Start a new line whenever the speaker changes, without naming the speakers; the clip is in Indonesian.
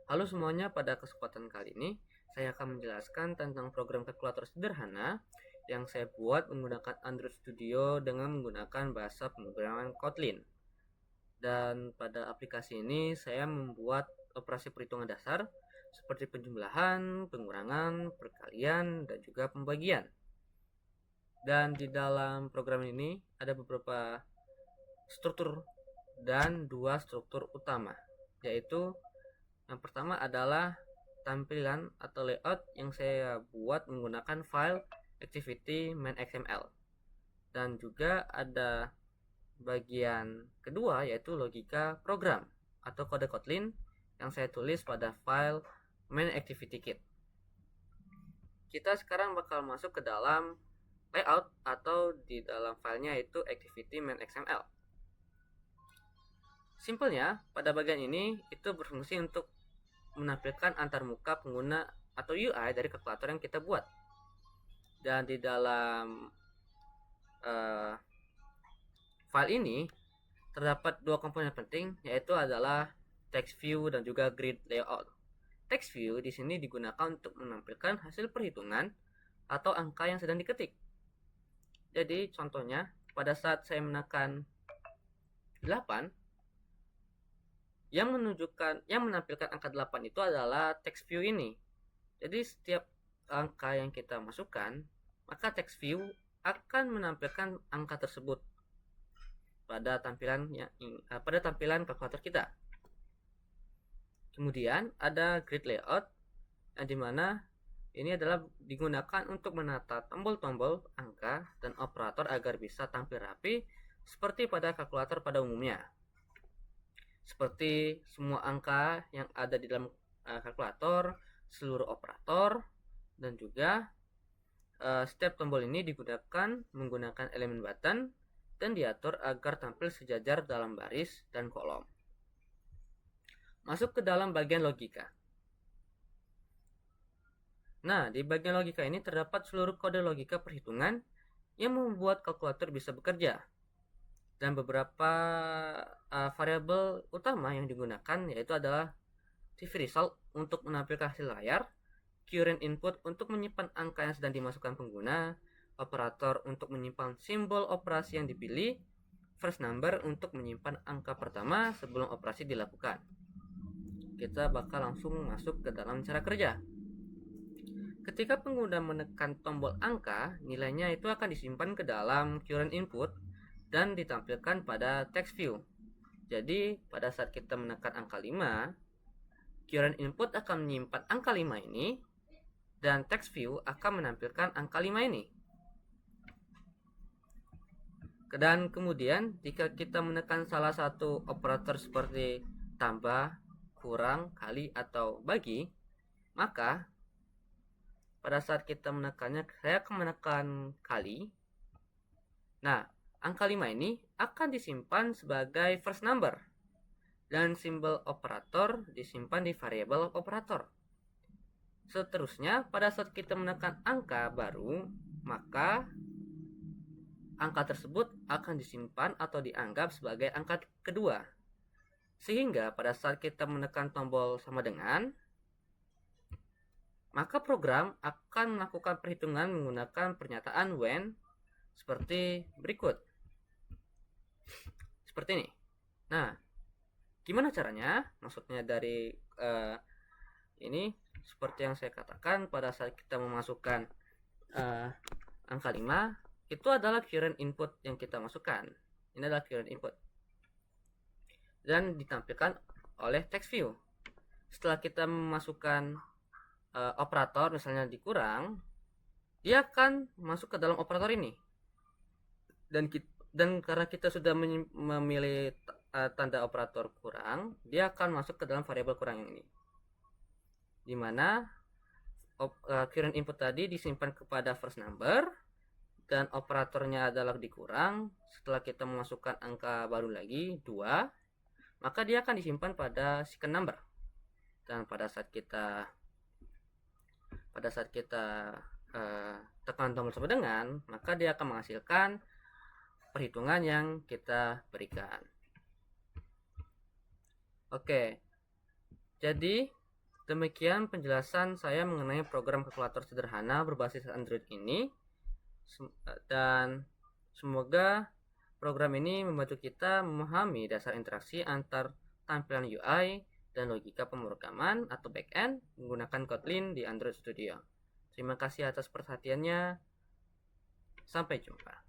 Halo semuanya, pada kesempatan kali ini saya akan menjelaskan tentang program kalkulator sederhana yang saya buat menggunakan Android Studio dengan menggunakan bahasa pemrograman Kotlin. Dan pada aplikasi ini saya membuat operasi perhitungan dasar seperti penjumlahan, pengurangan, perkalian, dan juga pembagian. Dan di dalam program ini ada beberapa struktur dan dua struktur utama, yaitu yang pertama adalah tampilan atau layout yang saya buat menggunakan file activity main.xml, dan juga ada bagian kedua yaitu logika program atau kode Kotlin yang saya tulis pada file main activity kit. Kita sekarang bakal masuk ke dalam layout atau di dalam filenya yaitu activity main.xml. Simpelnya, pada bagian ini itu berfungsi untuk menampilkan antarmuka pengguna atau UI dari kalkulator yang kita buat. Dan di dalam file ini terdapat dua komponen penting, yaitu adalah text view dan juga grid layout. Text view di sini digunakan untuk menampilkan hasil perhitungan atau angka yang sedang diketik. Jadi contohnya pada saat saya menekan 8, yang menampilkan angka 8 itu adalah text view ini. Jadi setiap angka yang kita masukkan, maka text view akan menampilkan angka tersebut pada tampilan kalkulator kita. Kemudian ada grid layout yang dimana ini adalah digunakan untuk menata tombol-tombol angka dan operator agar bisa tampil rapi seperti pada kalkulator pada umumnya. Seperti semua angka yang ada di dalam kalkulator, seluruh operator, dan juga setiap tombol ini digunakan menggunakan elemen button dan diatur agar tampil sejajar dalam baris dan kolom. Masuk ke dalam bagian logika. Nah, di bagian logika ini terdapat seluruh kode logika perhitungan yang membuat kalkulator bisa bekerja. Dan beberapa variabel utama yang digunakan yaitu adalah TV result untuk menampilkan hasil layar, current input untuk menyimpan angka yang sedang dimasukkan pengguna, operator untuk menyimpan simbol operasi yang dipilih, first number untuk menyimpan angka pertama sebelum operasi dilakukan. Kita bakal langsung masuk ke dalam cara kerja. Ketika pengguna menekan tombol angka, nilainya itu akan disimpan ke dalam current input dan ditampilkan pada text view. Jadi pada saat kita menekan angka 5, current input akan menyimpan angka 5 ini dan text view akan menampilkan angka 5 ini. Dan kemudian jika kita menekan salah satu operator seperti tambah, kurang, kali, atau bagi, maka pada saat kita menekannya, saya akan menekan kali. Nah, angka 5 ini akan disimpan sebagai first number dan simbol operator disimpan di variabel operator. Seterusnya, pada saat kita menekan angka baru, maka angka tersebut akan disimpan atau dianggap sebagai angka kedua. Sehingga pada saat kita menekan tombol sama dengan, maka program akan melakukan perhitungan menggunakan pernyataan when seperti berikut. Seperti ini. Nah, gimana caranya? Maksudnya dari ini seperti yang saya katakan, pada saat kita memasukkan angka 5, itu adalah current input yang kita masukkan. Ini adalah current input. Dan ditampilkan oleh text view. Setelah kita memasukkan operator, misalnya dikurang, dia akan masuk ke dalam operator ini. Dan karena kita sudah memilih tanda operator kurang, dia akan masuk ke dalam variabel kurang yang ini, dimana current input tadi disimpan kepada first number dan operatornya adalah dikurang. Setelah kita memasukkan angka baru lagi 2, maka dia akan disimpan pada second number. Dan pada saat kita tekan tombol sama dengan, maka dia akan menghasilkan perhitungan yang kita berikan. Oke, jadi Demikian penjelasan saya mengenai program kalkulator sederhana berbasis Android ini. Dan semoga program ini membantu kita memahami dasar interaksi antar tampilan UI dan logika pemrograman atau backend menggunakan Kotlin di Android Studio. Terima kasih atas perhatiannya. Sampai jumpa.